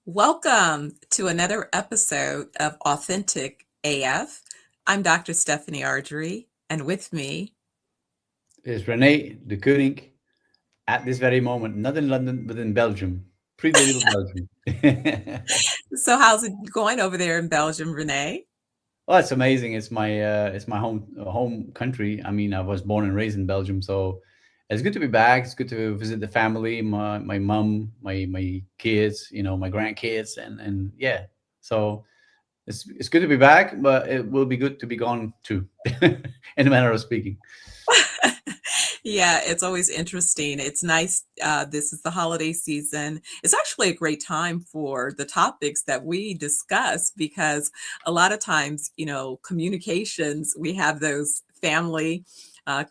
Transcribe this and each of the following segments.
Welcome to another episode of Authentic AF. I'm Dr. Stephanie Ardrey, and with me, Is Rene Deceuninck at this very moment, not in London, but in Belgium. Pretty little Belgium. so how's it going over there in Belgium, Renee? Well, it's amazing. It's my home country. I mean, I was born and raised in Belgium, so it's good to be back. It's good to visit the family, my mom, my kids, my grandkids, and yeah. So it's good to be back, but it will be good to be gone too, in a manner of speaking. Yeah, it's always interesting. It's nice. This is the holiday season. It's actually a great time for the topics that we discuss because a lot of times, communications, we have those family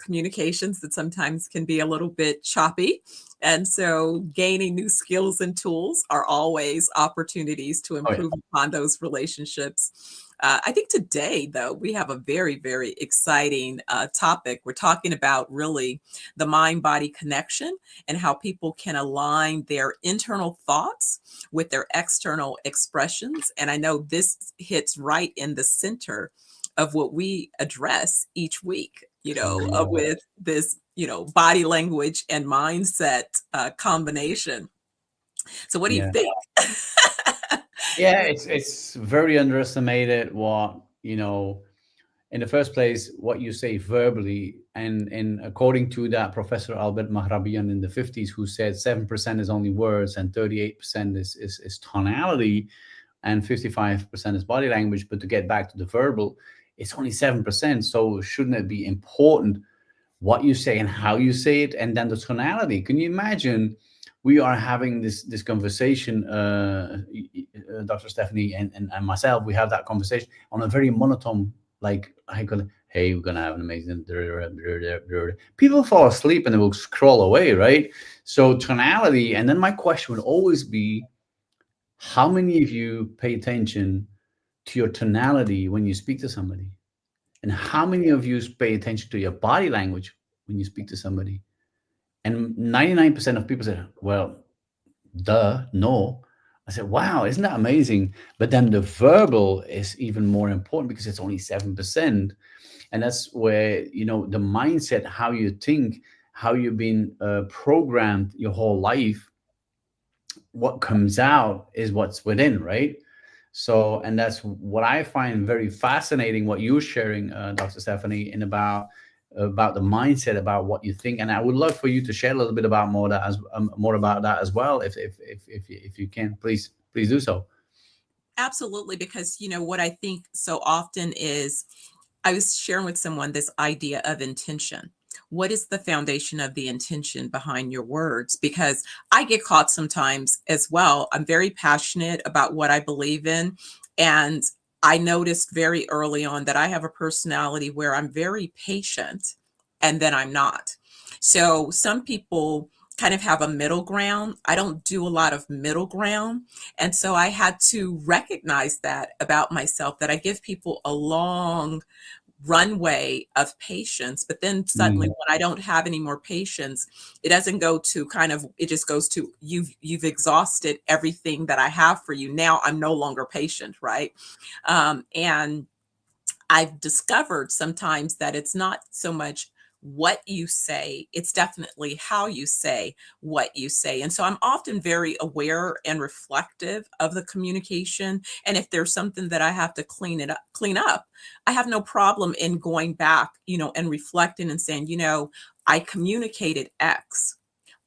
communications that sometimes can be a little bit choppy. And so gaining new skills and tools are always opportunities to Oh yeah, improve upon those relationships. I think today, though, we have a very, very exciting topic. We're talking about really the mind body connection and how people can align their internal thoughts with their external expressions. And I know this hits right in the center of what we address each week, with this, body language and mindset combination. So, what do you yeah. think? Yeah, it's very underestimated what, in the first place, what you say verbally. And according to that Professor Albert Mahrabian in the 50s, who said 7% is only words and 38% is tonality and 55% is body language. But to get back to the verbal, it's only 7%. So shouldn't it be important what you say and how you say it, and then the tonality? Can you imagine we are having this conversation, Dr. Stephanie and myself, we have that conversation on a very monotone, like I could, hey, we're gonna have an amazing, people fall asleep and they will scroll away, right? So tonality. And then my question would always be, how many of you pay attention to your tonality when you speak to somebody? And how many of you pay attention to your body language when you speak to somebody? And 99% of people said, well, duh, no. I said, wow, isn't that amazing? But then the verbal is even more important because it's only 7%. And that's where, the mindset, how you think, how you've been programmed your whole life, what comes out is what's within, right? So, and that's what I find very fascinating, what you're sharing, Dr. Stephanie, and about the mindset, about what you think. And I would love for you to share a little bit about more about that as well, if you can, please do so. Absolutely, because what I think so often is I was sharing with someone this idea of intention. What is the foundation of the intention behind your words? Because I get caught sometimes as well. I'm very passionate about what I believe in. And I noticed very early on that I have a personality where I'm very patient and then I'm not. So some people kind of have a middle ground. I don't do a lot of middle ground. And so I had to recognize that about myself, that I give people a long runway of patience, but then suddenly Mm, when I don't have any more patience, it doesn't go to kind of, it just goes to you've exhausted everything that I have for you. Now I'm no longer patient, right? And I've discovered sometimes that it's not so much what you say, it's definitely how you say what you say. And so I'm often very aware and reflective of the communication. And if there's something that I have to clean up, I have no problem in going back, and reflecting and saying, I communicated X.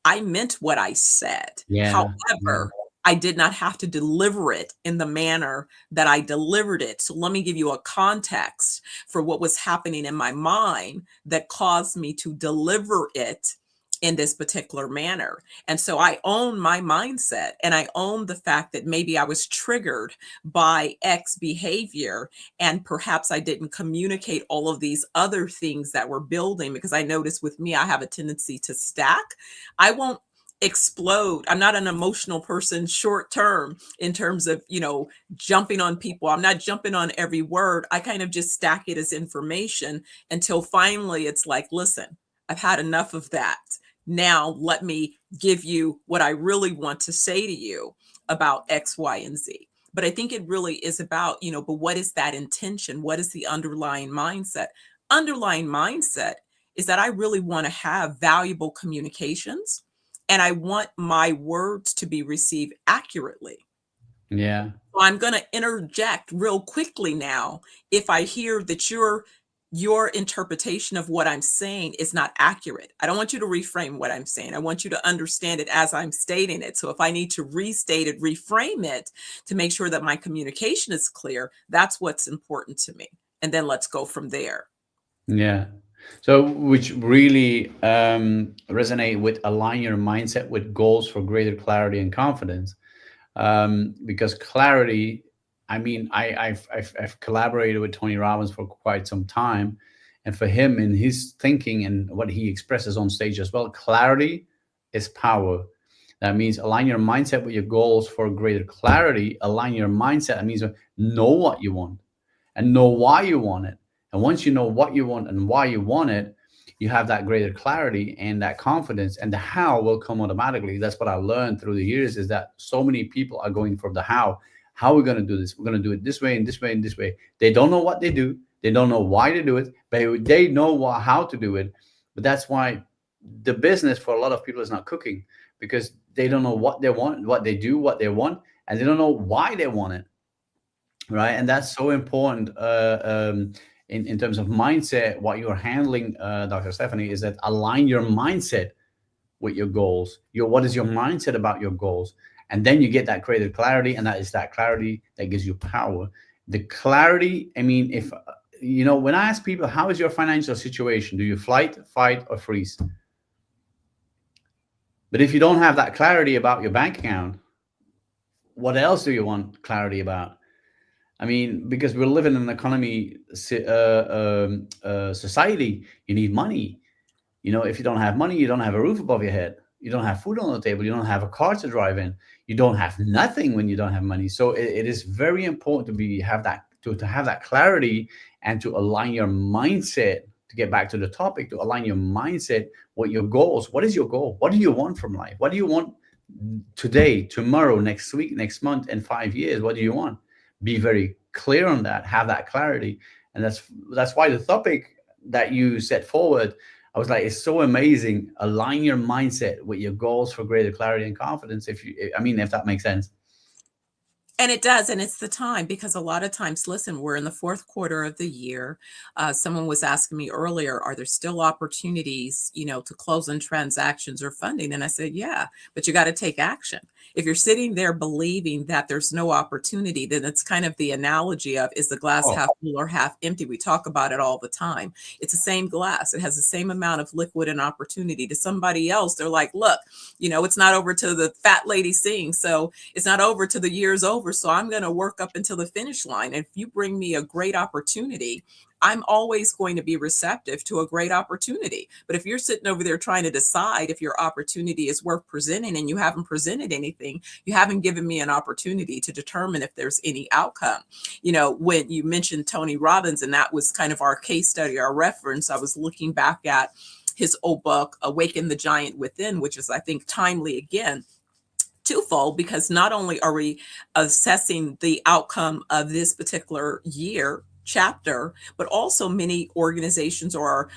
I meant what I said. yeah, yeah, However, I did not have to deliver it in the manner that I delivered it. So let me give you a context for what was happening in my mind that caused me to deliver it in this particular manner. And so I own my mindset and I own the fact that maybe I was triggered by X behavior and perhaps I didn't communicate all of these other things that were building, because I noticed with me, I have a tendency to stack. I won't explode. I'm not an emotional person short term in terms of, jumping on people. I'm not jumping on every word. I kind of just stack it as information until finally it's like, listen, I've had enough of that. Now let me give you what I really want to say to you. about X, Y, and Z. But I think it really is about, but what is that intention? What is the underlying mindset? Underlying mindset is that I really want to have valuable communications, and I want my words to be received accurately. Yeah. So I'm going to interject real quickly now if I hear that your interpretation of what I'm saying is not accurate. I don't want you to reframe what I'm saying. I want you to understand it as I'm stating it. So if I need to restate it, reframe it to make sure that my communication is clear, that's what's important to me. And then let's go from there. Yeah. So, which really resonate with align your mindset with goals for greater clarity and confidence. Because clarity, I mean, I've collaborated with Tony Robbins for quite some time, and for him in his thinking and what he expresses on stage as well, clarity is power. That means align your mindset with your goals for greater clarity. Align your mindset. That means know what you want and know why you want it. And once you know what you want and why you want it, you have that greater clarity and that confidence, and the how will come automatically. That's what I learned through the years, is that so many people are going for the how. How are we going to do this? We're going to do it this way and this way and this way. They don't know what they do. They don't know why they do it, but they know how to do it. But that's why the business for a lot of people is not cooking, because they don't know what they want, what they do, what they want, and they don't know why they want it. Right. And that's so important. In terms of mindset, what you're handling, Dr. Stephanie, is that align your mindset with your goals. What is your mindset about your goals? And then you get that creative clarity, and that is that clarity that gives you power. The clarity, I mean, if when I ask people, how is your financial situation? Do you flight, fight, or freeze? But if you don't have that clarity about your bank account, what else do you want clarity about? I mean, because we're living in an economy society, you need money. If you don't have money, you don't have a roof above your head. You don't have food on the table. You don't have a car to drive in. You don't have nothing when you don't have money. So it is very important to have that clarity, and to align your mindset. To get back to the topic, to align your mindset with your goals. What is your goal? What do you want from life? What do you want today, tomorrow, next week, next month, and 5 years? What do you want? Be very clear on that. Have that clarity, and that's why the topic that you set forward, I was like, it's so amazing. Align your mindset with your goals for greater clarity and confidence. If that makes sense. And it does, and it's the time, because a lot of times, listen, we're in the fourth quarter of the year. Someone was asking me earlier, are there still opportunities, to close on transactions or funding? And I said, yeah, but you got to take action. If you're sitting there believing that there's no opportunity, then it's kind of the analogy of, is the glass half full or half empty? We talk about it all the time. It's the same glass. It has the same amount of liquid and opportunity. To somebody else, they're like, look, it's not over till the fat lady sings. So it's not over till the year's over. So I'm going to work up until the finish line. And if you bring me a great opportunity, I'm always going to be receptive to a great opportunity. But if you're sitting over there trying to decide if your opportunity is worth presenting, and you haven't presented anything, you haven't given me an opportunity to determine if there's any outcome. When you mentioned Tony Robbins, and that was kind of our case study, our reference, I was looking back at his old book, Awaken the Giant Within, which is, I think, timely again. Twofold, because not only are we assessing the outcome of this particular year chapter, but also many organizations or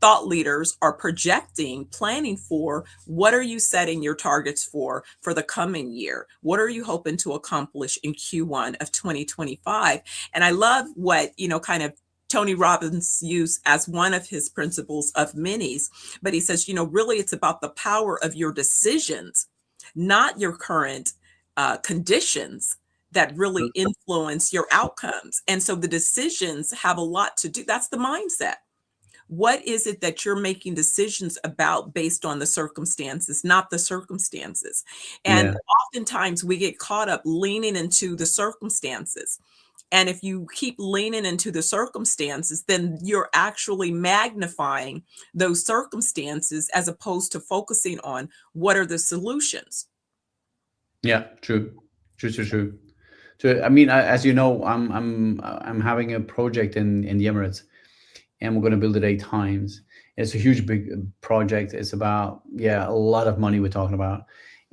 thought leaders are projecting, planning for, what are you setting your targets for the coming year? What are you hoping to accomplish in Q1 of 2025? And I love what, kind of Tony Robbins used as one of his principles of many's, but he says, really it's about the power of your decisions, not your current conditions, that really influence your outcomes. And so the decisions have a lot to do. That's the mindset. What is it that you're making decisions about based on the circumstances, not the circumstances? And oftentimes we get caught up leaning into the circumstances. And if you keep leaning into the circumstances, then you're actually magnifying those circumstances, as opposed to focusing on what are the solutions. Yeah, true. So, I mean, as you know, I'm having a project in the Emirates, and we're going to build it 8 times. It's a huge, big project. It's about, a lot of money we're talking about.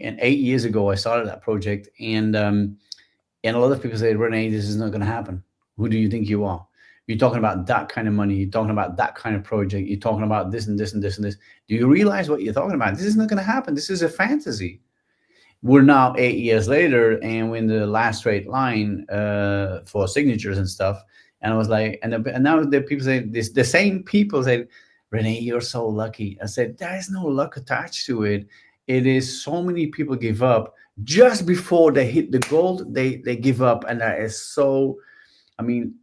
And 8 years ago, I started that project, and a lot of people say, Rene, this is not going to happen. Who do you think you are? You're talking about that kind of money. You're talking about that kind of project. You're talking about this and this and this and this. Do you realize what you're talking about? This is not going to happen. This is a fantasy. We're now 8 years later, and we're in the last straight line for signatures and stuff. And I was like, and now the people say this. The same people say, Rene, you're so lucky. I said, there is no luck attached to it. It is so many people give up just before they hit the goal. They give up, and that is so. I mean,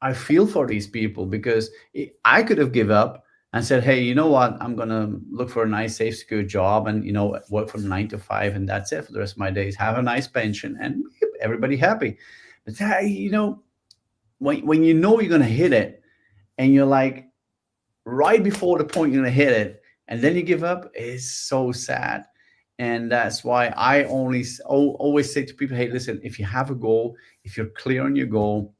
I feel for these people because I could have given up and said, hey, you know what? I'm going to look for a nice, safe, secure job and, work from 9 to 5. And that's it for the rest of my days. Have a nice pension and everybody happy. But, when you're going to hit it and you're like right before the point you're going to hit it and then you give up, it's so sad. And that's why I always say to people, hey, listen, if you have a goal, if you're clear on your goal,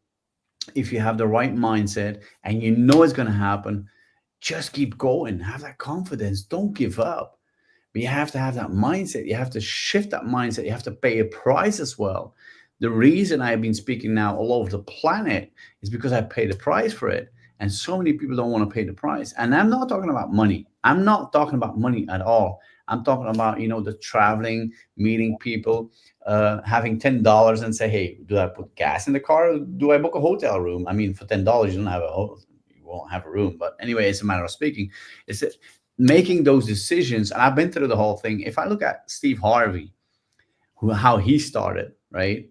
if you have the right mindset and you know it's going to happen, just keep going. Have that confidence. Don't give up. But you have to have that mindset. You have to shift that mindset. You have to pay a price as well. The reason I've been speaking now all over the planet is because I paid a price for it. And so many people don't want to pay the price. And I'm not talking about money. I'm not talking about money at all. I'm talking about, the traveling, meeting people, having $10 and say, hey, do I put gas in the car? Or do I book a hotel room? I mean, for $10, you won't have a room. But anyway, it's a matter of speaking. It's making those decisions. And I've been through the whole thing. If I look at Steve Harvey, how he started, right?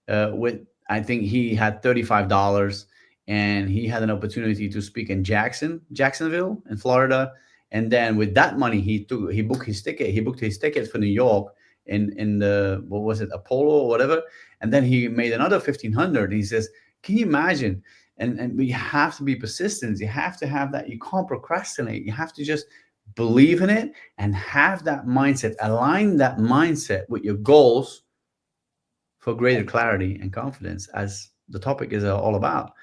I think he had $35 and he had an opportunity to speak in Jacksonville in Florida. And then with that money, he booked his ticket. He booked his ticket for New York in the, what was it, Apollo or whatever. And then he made another 1,500. And he says, can you imagine? And we have to be persistent. You have to have that. You can't procrastinate. You have to just believe in it and have that mindset. Align that mindset with your goals for greater clarity and confidence, as the topic is all about.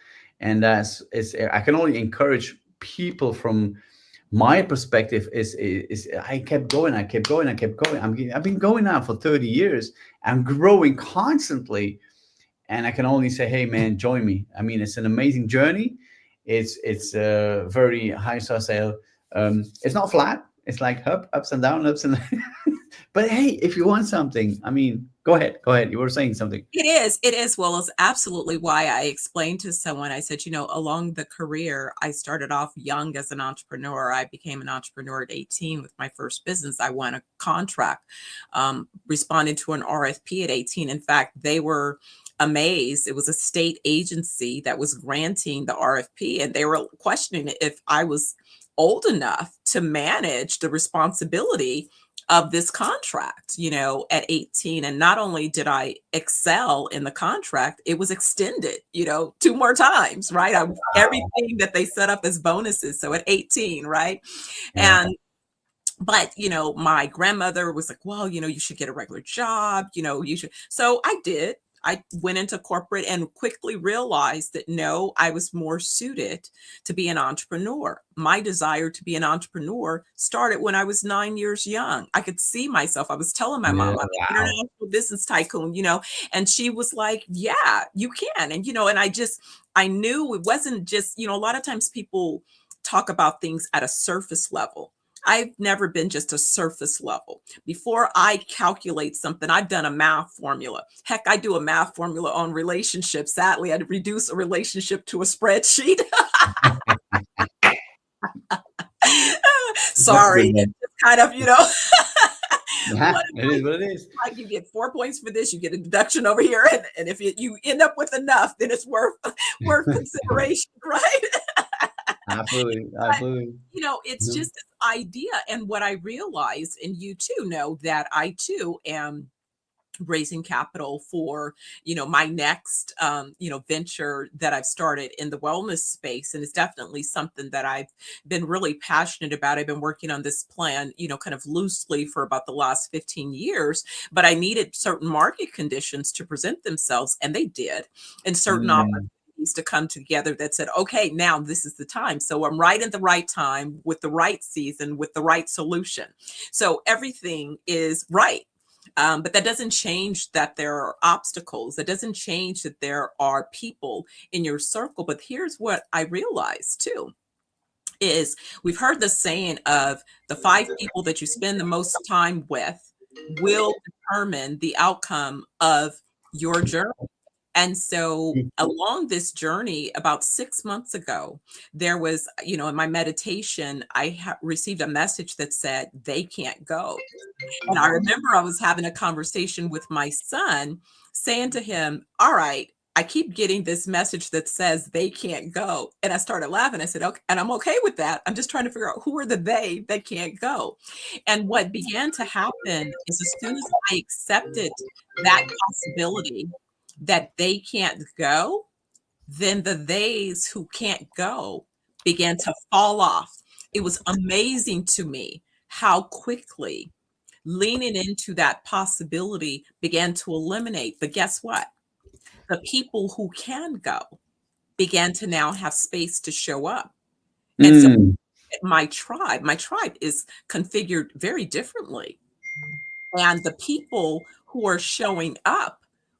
And I can only encourage people from my perspective is I kept going. I've been going now for 30 years. I'm growing constantly. And I can only say, hey, man, join me. I mean, it's an amazing journey. It's very high sale. It's not flat. It's like ups and downs. But hey, if you want something, I mean, go ahead. You were saying something. It is. Well, it's absolutely why I explained to someone, I said, along the career, I started off young as an entrepreneur. I became an entrepreneur at 18 with my first business. I won a contract, responded to an RFP at 18. In fact, they were amazed. It was a state agency that was granting the RFP, and they were questioning if I was old enough to manage the responsibility of this contract, at 18. And not only did I excel in the contract, it was extended, 2 more times, right? Everything that they set up as bonuses. So at 18, right? Yeah. But, my grandmother was like, well, you should get a regular job, you should. So I did. I went into corporate and quickly realized that no, I was more suited to be an entrepreneur. My desire to be an entrepreneur started when I was 9 years young. I could see myself. I was telling my mom, I'm an international business tycoon, and she was like, yeah, you can. And, and I knew it wasn't just, a lot of times people talk about things at a surface level. I've never been just a surface level. Before I calculate something, I've done a math formula. Heck, I do a math formula on relationships. Sadly, I'd reduce a relationship to a spreadsheet. Sorry, it's kind of, Yeah, it is what it is. Like you get 4 points for this, you get a deduction over here, and if you end up with enough, then it's worth consideration, right? Absolutely. It's just this idea. And what I realized, and you too know, that I too am raising capital for, my next, venture that I've started in the wellness space. And it's definitely something that I've been really passionate about. I've been working on this plan, kind of loosely for about the last 15 years, but I needed certain market conditions to present themselves, and they did, and certain opportunities to come together that said, okay, now this is the time. So I'm right at the right time with the right season, with the right solution. So everything is right. But that doesn't change that there are obstacles. That doesn't change that there are people in your circle. But here's what I realized too is we've heard the saying of the 5 people that you spend the most time with will determine the outcome of your journey. And so along this journey, about 6 months ago, there was, in my meditation, I received a message that said, they can't go. And I remember I was having a conversation with my son, saying to him, all right, I keep getting this message that says they can't go. And I started laughing. I said, okay, and I'm okay with that. I'm just trying to figure out who are the they that can't go. And what began to happen is as soon as I accepted that possibility that they can't go, then the theys who can't go began to fall off. It was amazing to me how quickly leaning into that possibility began to eliminate. But guess what? The people who can go began to now have space to show up. And so Mm. my tribe is configured very differently. And the people who are showing up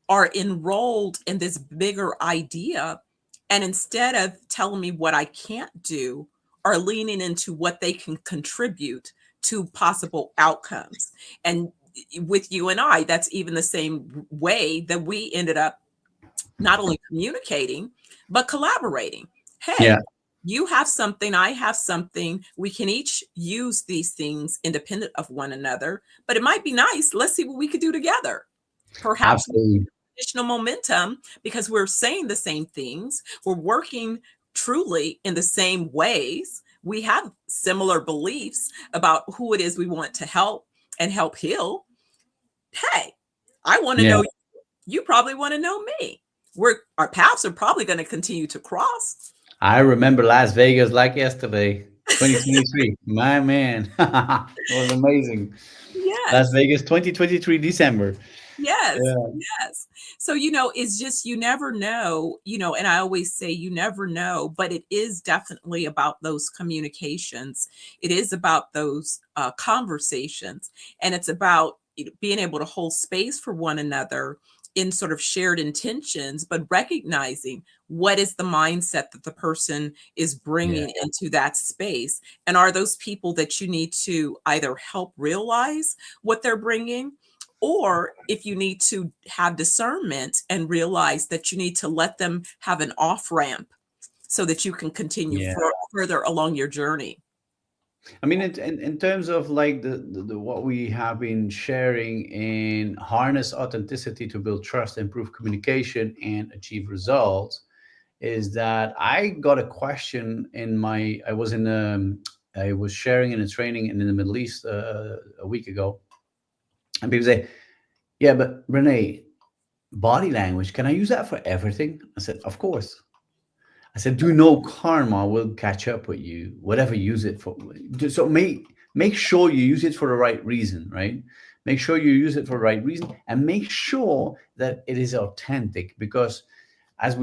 are enrolled in this bigger idea. And instead of telling me what I can't do, are leaning into what they can contribute to possible outcomes. And with you and I, that's even the same way that we ended up not only communicating, but collaborating. Yeah, Hey, you have something, I have something. We can each use these things independent of one another, but it might be nice. Let's see what we could do together. Perhaps absolutely. additional momentum because we're saying the same things. We're working truly in the same ways. We have similar beliefs about who it is we want to help and help heal. Hey, I want to Yeah. know you. You probably want to know me. Our paths are probably going to continue to cross. I remember Las Vegas like yesterday, 2023. My man, it was amazing. Las Yes. Vegas, 2023, December. Yes, Yeah. yes. So, it's just you never know, and I always say you never know, but it is definitely about those communications. It is about those conversations, and it's about being able to hold space for one another in sort of shared intentions, but recognizing what is the mindset that the person is Yeah. bringing into that space. And are those people that you need to either help realize what they're bringing, or if you need to have discernment and realize that you need to let them have an off ramp so that you can continue Yeah. further along your journey. I mean, in terms of like the what we have been sharing in harness authenticity to build trust, improve communication, and achieve results, is that I got a question in my, I was sharing in a training in the Middle East a week ago, and people say, "Yeah, but Renee, body language, can I use that for everything?" I said, "Of course." I said, "Do know karma will catch up with you, whatever you use it for. So make sure you use it for the right reason, right? Make sure you use it for the right reason, and make sure that it is authentic. Because as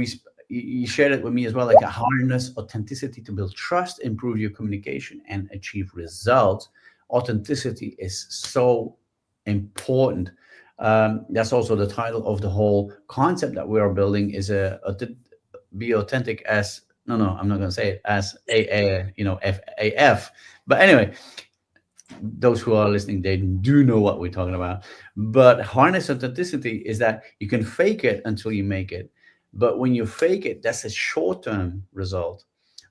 you shared it with me as well, like a harness authenticity to build trust, improve your communication, and achieve results. Authenticity is so important. That's also the title of the whole concept that we are building, is a be authentic as, no, I'm not going to say it as FAF. But anyway, those who are listening, they do know what we're talking about. But harness authenticity is that you can fake it until you make it. But when you fake it, that's a short-term result.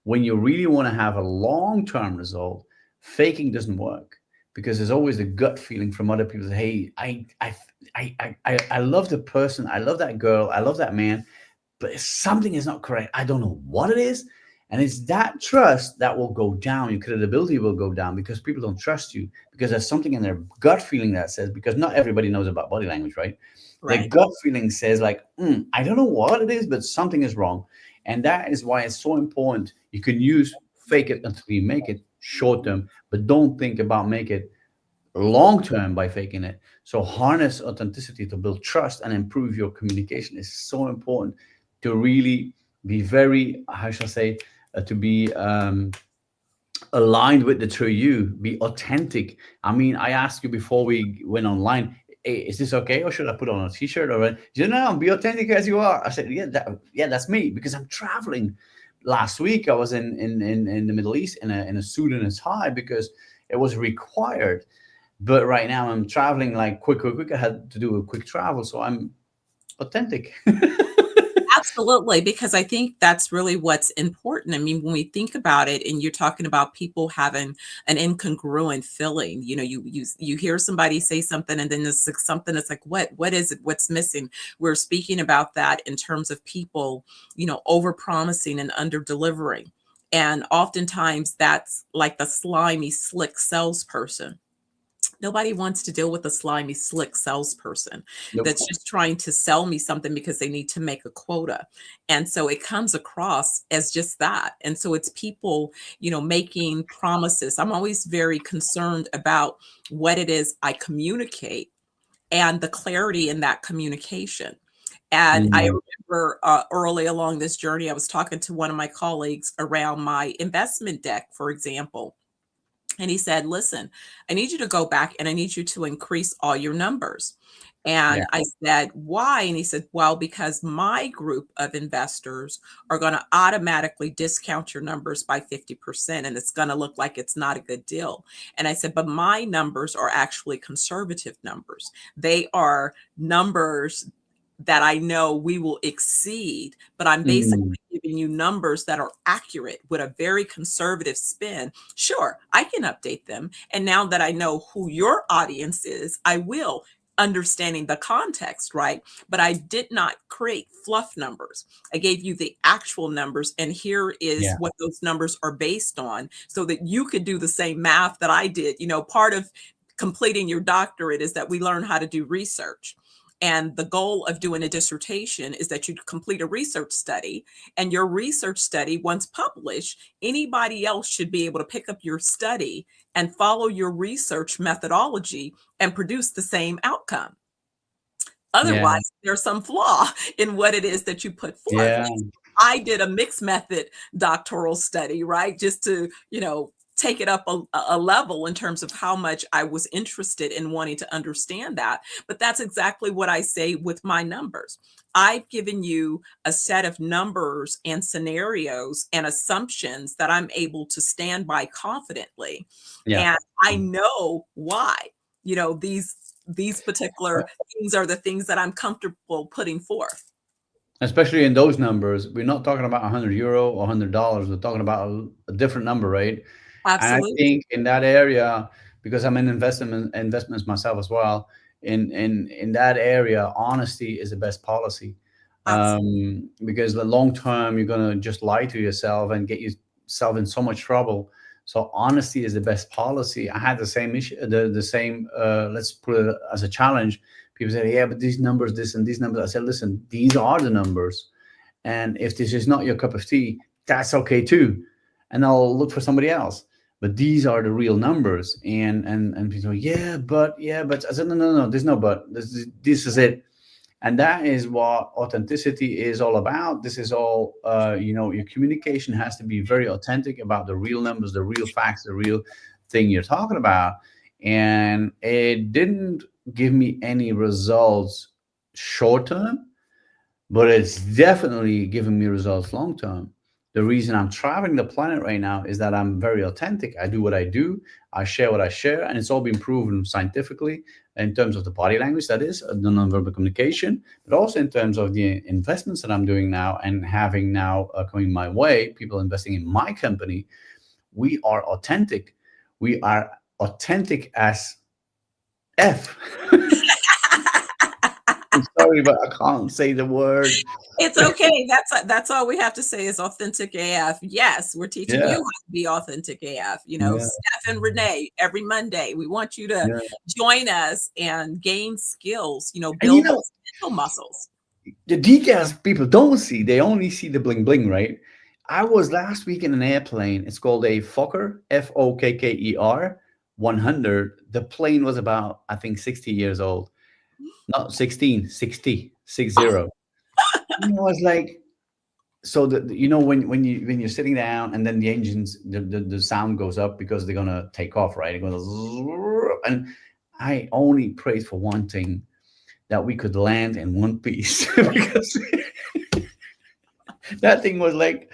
When you really want to have a long-term result, faking doesn't work, because there's always the gut feeling from other people. Hey, I love the person, I love that girl, I love that man, but something is not correct. I don't know what it is. And it's that trust that will go down. Your credibility will go down because people don't trust you, because there's something in their gut feeling that says, because not everybody knows about body language, right? Their Right. gut feeling says, like, I don't know what it is, but something is wrong. And that is why it's so important. You can use fake it until you make it short term, but don't think about make it long term by faking it. So harness authenticity to build trust and improve your communication is so important, to really be very, how shall I say, to be aligned with the true you, be authentic. I mean, I asked you before we went online, hey, is this okay, or should I put on a t-shirt? Or he said, no, be authentic as you are. I said, yeah, that's me, because I'm traveling. Last week I was in the Middle East in a suit and a tie because it was required. But right now I'm traveling like quick. I had to do a quick travel, so I'm authentic. Absolutely, because I think that's really what's important. I mean, when we think about it, and you're talking about people having an incongruent feeling, you hear somebody say something, and then there's like something that's like, what is it? What's missing? We're speaking about that in terms of people, over promising and under delivering, and oftentimes that's like the slimy, slick salesperson. Nobody wants to deal with a slimy, slick salesperson Nope. that's just trying to sell me something because they need to make a quota. And so it comes across as just that. And so it's people, making promises. I'm always very concerned about what it is I communicate and the clarity in that communication. And I Mm, remember early along this journey, I was talking to one of my colleagues around my investment deck, for example. And he said, listen, I need you to go back and I need you to increase all your numbers. yeah. And I said, why? And he said, well, because my group of investors are going to automatically discount your numbers by 50%. And it's going to look like it's not a good deal. And I said, but my numbers are actually conservative numbers. They are numbers that I know we will exceed, but I'm basically Mm, giving you numbers that are accurate with a very conservative spin. Sure, I can update them. And now that I know who your audience is, I will, understanding the context, right? But I did not create fluff numbers. I gave you the actual numbers, and here is yeah. what those numbers are based on so that you could do the same math that I did. Part of completing your doctorate is that we learn how to do research. And the goal of doing a dissertation is that you complete a research study, and your research study, once published, anybody else should be able to pick up your study and follow your research methodology and produce the same outcome. Yeah. Otherwise, there's some flaw in what it is that you put forth. Yeah. I did a mixed method doctoral study, right? Just to, take it up a level in terms of how much I was interested in wanting to understand that. But that's exactly what I say with my numbers. I've given you a set of numbers and scenarios and assumptions that I'm able to stand by confidently. Yeah. And I know why, these particular things are the things that I'm comfortable putting forth. Especially in those numbers, we're not talking about €100 or $100. We're talking about a different number, right? And I Absolutely. think in that area, because I'm in investments myself as well, in that area, honesty is the best policy. Absolutely. Because the long term, you're gonna just lie to yourself and get yourself in so much trouble. So honesty is the best policy. I had the same issue, the same. Let's put it as a challenge. People say, "Yeah, but these numbers, this and these numbers." I said, "Listen, these are the numbers, and if this is not your cup of tea, that's okay too, and I'll look for somebody else. But these are the real numbers." And people, yeah, but I said, no, there's no but. This is it, and that is what authenticity is all about. This is all, your communication has to be very authentic about the real numbers, the real facts, the real thing you're talking about. And it didn't give me any results short term, but it's definitely giving me results long term. The reason I'm traveling the planet right now is that I'm very authentic. I do what I do, I share what I share, and it's all been proven scientifically in terms of the body language, that is, the nonverbal communication, but also in terms of the investments that I'm doing now and having now coming my way, people investing in my company. We are authentic. We are authentic as F. I'm sorry, but I can't say the word. It's okay. That's all we have to say is authentic AF. Yes, we're teaching you Yeah, how to be authentic AF. yeah, Steph and Renee, every Monday, we want you to yeah. join us and gain skills, And you build know, those mental muscles. the details people don't see. They only see the bling bling, right? I was last week in an airplane. It's called a Fokker, Fokker 100. The plane was about, I think, 60 years old. Not 16, 60, 60. And I was like, so when you're sitting down and then the engines, the sound goes up because they're gonna take off, right? It goes, and I only prayed for one thing, that we could land in one piece because that thing was like,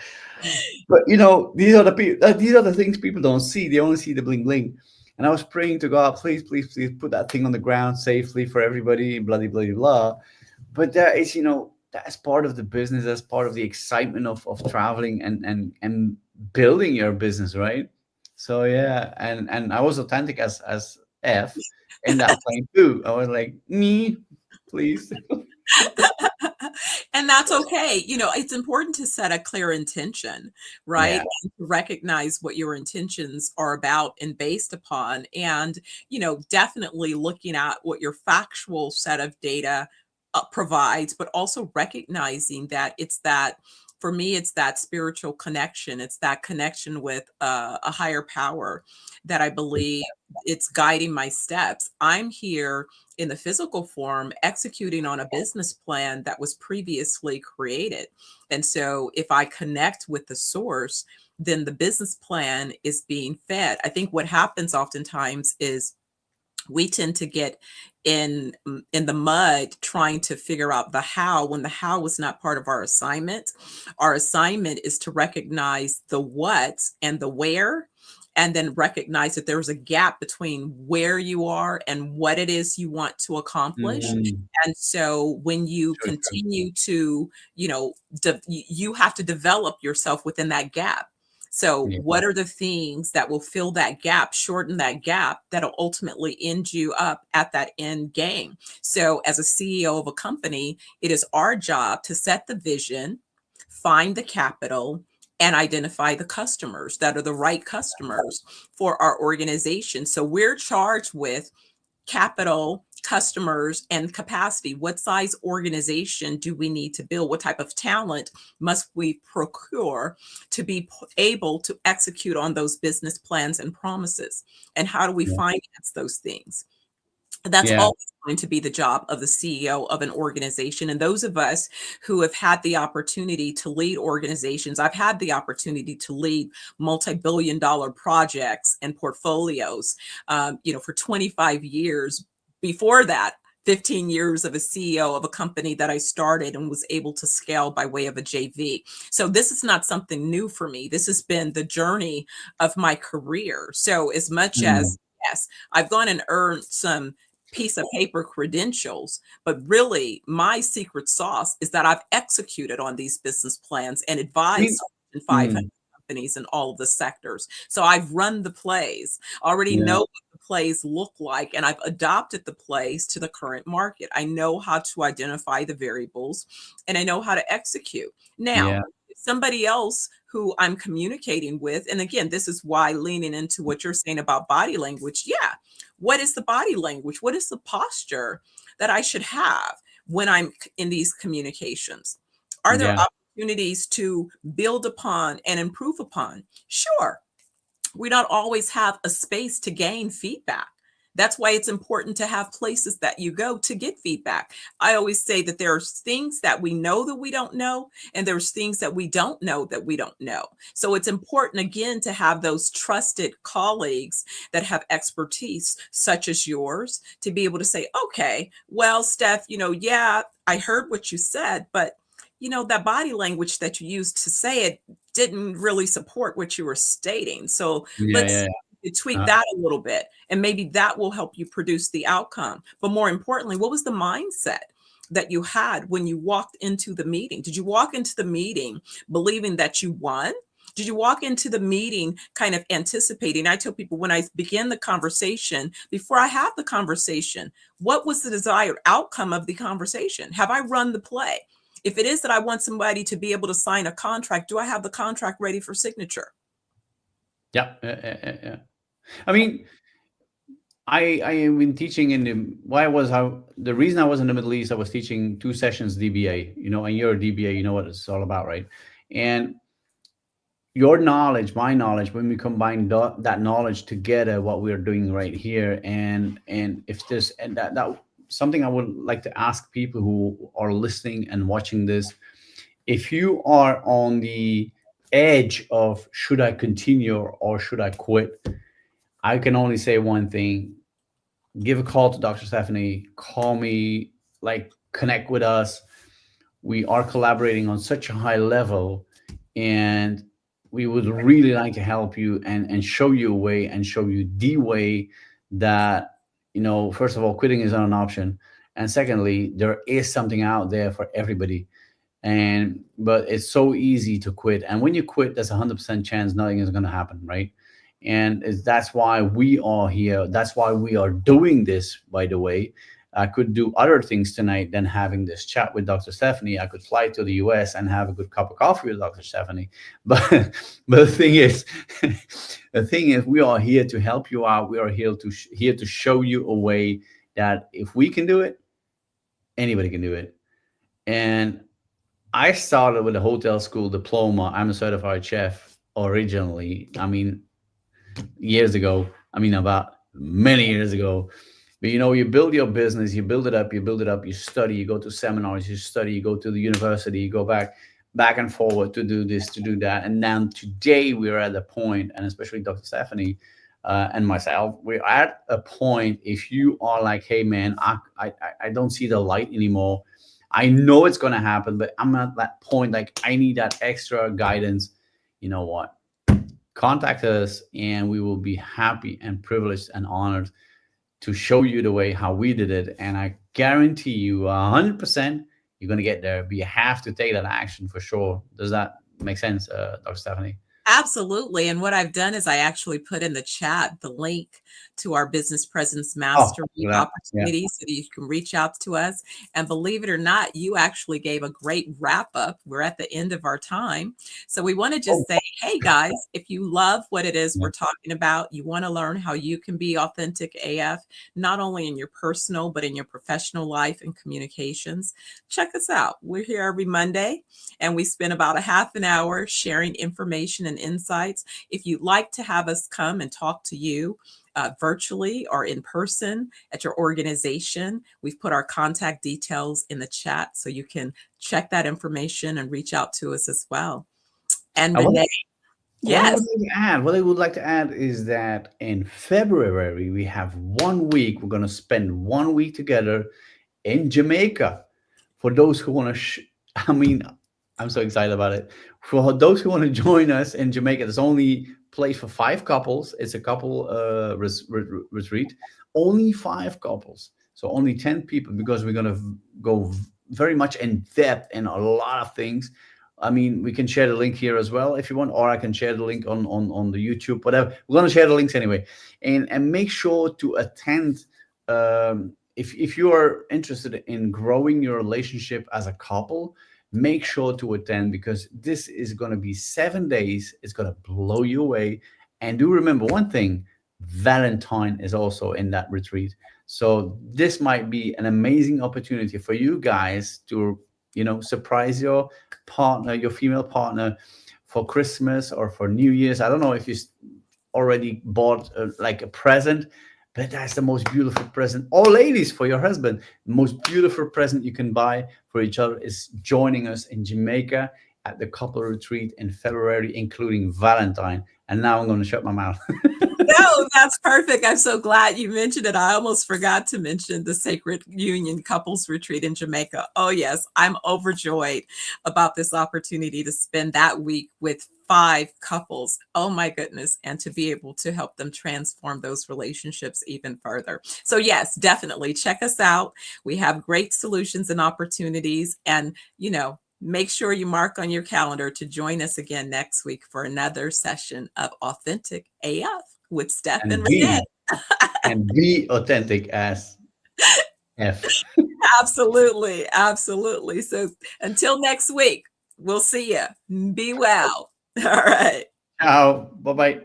but these are the people, these are the things people don't see. They only see the bling bling. And I was praying to God, please, please, please put that thing on the ground safely for everybody, blah, blah, blah, blah. But that is, that's part of the business. That's part of the excitement of traveling and building your business, right? So yeah, and I was authentic as F in that plane too. I was like, me, please. And that's okay. It's important to set a clear intention, right? Yeah, And to recognize what your intentions are about and based upon. And, definitely looking at what your factual set of data provides, but also recognizing that for me, it's that spiritual connection. It's that connection with a higher power that I believe it's guiding my steps. I'm here in the physical form executing on a business plan that was previously created. And so if I connect with the source, then the business plan is being fed. I think what happens oftentimes is we tend to get in the mud trying to figure out the how when the how was not part of our assignment. Our assignment is to recognize the what and the where, and then recognize that there's a gap between where you are and what it is you want to accomplish. mm, And so when you true, true. continue to, you have to develop yourself within that gap. So, Yeah, what are the things that will fill that gap, shorten that gap, that'll ultimately end you up at that end game? So, as a CEO of a company, it is our job to set the vision, find the capital, and identify the customers that are the right customers for our organization. So, we're charged with capital, customers, and capacity. What size organization do we need to build? What type of talent must we procure to be able to execute on those business plans and promises? And how do we yeah, finance those things? That's yeah. always going to be the job of the CEO of an organization. And those of us who have had the opportunity to lead organizations, I've had the opportunity to lead multi-billion dollar projects and portfolios, for 25 years. Before that, 15 years of a CEO of a company that I started and was able to scale by way of a JV. So this is not something new for me. This has been the journey of my career. So as much Mm, as, yes, I've gone and earned some piece of paper credentials, but really my secret sauce is that I've executed on these business plans and I mean, advised Fortune 500 mm, companies in all of the sectors. So I've run the plays, already yeah, know what the plays look like, and I've adopted the plays to the current market. I know how to identify the variables and I know how to execute. Now, yeah. somebody else who I'm communicating with, and again, this is why leaning into what you're saying about body language, yeah, what is the body language? What is the posture that I should have when I'm in these communications? Are there Yeah. opportunities to build upon and improve upon? Sure. We don't always have a space to gain feedback. That's why it's important to have places that you go to get feedback. I always say that there's things that we know that we don't know, and there's things that we don't know that we don't know. So it's important, again, to have those trusted colleagues that have expertise, such as yours, to be able to say, okay, well, Steph, yeah, I heard what you said, but that body language that you used to say it didn't really support what you were stating. So Yeah, let's yeah, see if we could tweak yeah. that a little bit, and maybe that will help you produce the outcome. But more importantly, what was the mindset that you had when you walked into the meeting? Did you walk into the meeting believing that you won? Did you walk into the meeting kind of anticipating? I tell people, when I begin the conversation, before I have the conversation, what was the desired outcome of the conversation? Have I run the play? If it is that I want somebody to be able to sign a contract, do I have the contract ready for signature? Yeah, yeah, yeah, yeah, yeah. I mean, I have been teaching in the why was how the reason I was in the Middle East, I was teaching 2 sessions DBA, and you're a DBA, you know what it's all about, right? And your knowledge, my knowledge, when we combine that knowledge together, what we're doing right here, and if this and that something I would like to ask people who are listening and watching this, if you are on the edge of should I continue or should I quit, I can only say one thing: give a call to Dr. Stephanie, call me, like connect with us. We are collaborating on such a high level, and we would really like to help you and show you a way and show you the way that, first of all, quitting is not an option. And secondly, there is something out there for everybody. But it's so easy to quit, and when you quit, there's a 100% chance nothing is going to happen, right? That's why we are here, that's why we are doing this. By the way, I could do other things tonight than having this chat with Dr. Stephanie. I could fly to the US and have a good cup of coffee with Dr. Stephanie. But but the thing is, we are here to help you out. We are here to show you a way that if we can do it, anybody can do it. And I started with a hotel school diploma. I'm a certified chef originally. I mean, years ago. I mean, about many years ago. But you build your business, you build it up, you study, you go to seminars, you study, you go to the university, you go back and forward to do this, to do that. And then today we're at a point, and especially Dr. Stephanie and myself, we're at a point. If you are like, hey man, I don't see the light anymore. I know it's gonna happen, but I'm at that point, like I need that extra guidance. You know what? Contact us, and we will be happy and privileged and honored to show you the way how we did it. And I guarantee you 100% you're going to get there, but you have to take that action for sure. Does that make sense, Dr. Stephanie? Absolutely. And what I've done is I actually put in the chat the link to our business presence Oh, mastery yeah. opportunity so that you can reach out to us. And believe it or not, you actually gave a great wrap up. We're at the end of our time. So we want to just say, hey guys, if you love what it is we're talking about, you want to learn how you can be authentic AF, not only in your personal, but in your professional life and communications, check us out. We're here every Monday, and we spend about a half an hour sharing information and insights. If you'd like to have us come and talk to you virtually or in person at your organization, we've put our contact details in the chat so you can check that information and reach out to us as well. And Rene, yes. What I would like to add is that in February, we have 1 week. We're going to spend 1 week together in Jamaica. For those who want to, I'm so excited about it. For those who want to join us in Jamaica, there's only place for 5 couples. It's a couple retreat. Only 5 couples. So only 10 people, because we're going to go very much in depth in a lot of things. I mean, we can share the link here as well if you want, or I can share the link on the YouTube, whatever. We're going to share the links anyway. And make sure to attend. If you are interested in growing your relationship as a couple, make sure to attend, because this is going to be 7 days. It's going to blow you away. And do remember one thing, Valentine is also in that retreat. So this might be an amazing opportunity for you guys to, surprise your partner, your female partner, for Christmas or for New Year's. I don't know if you already bought a present, but that's the most beautiful present. Or ladies, for your husband, the most beautiful present you can buy for each other is joining us in Jamaica at the couple retreat in February, including Valentine. And now I'm going to shut my mouth. No, that's perfect. I'm so glad you mentioned it. I almost forgot to mention the Sacred Union Couples Retreat in Jamaica. Oh, yes. I'm overjoyed about this opportunity to spend that week with 5 couples. Oh, my goodness. And to be able to help them transform those relationships even further. So, yes, definitely check us out. We have great solutions and opportunities. And, make sure you mark on your calendar to join us again next week for another session of Authentic AF with Steph and Rene. And be authentic as F. Absolutely. Absolutely. So until next week, we'll see you. Be well. All right. Ciao. Bye-bye.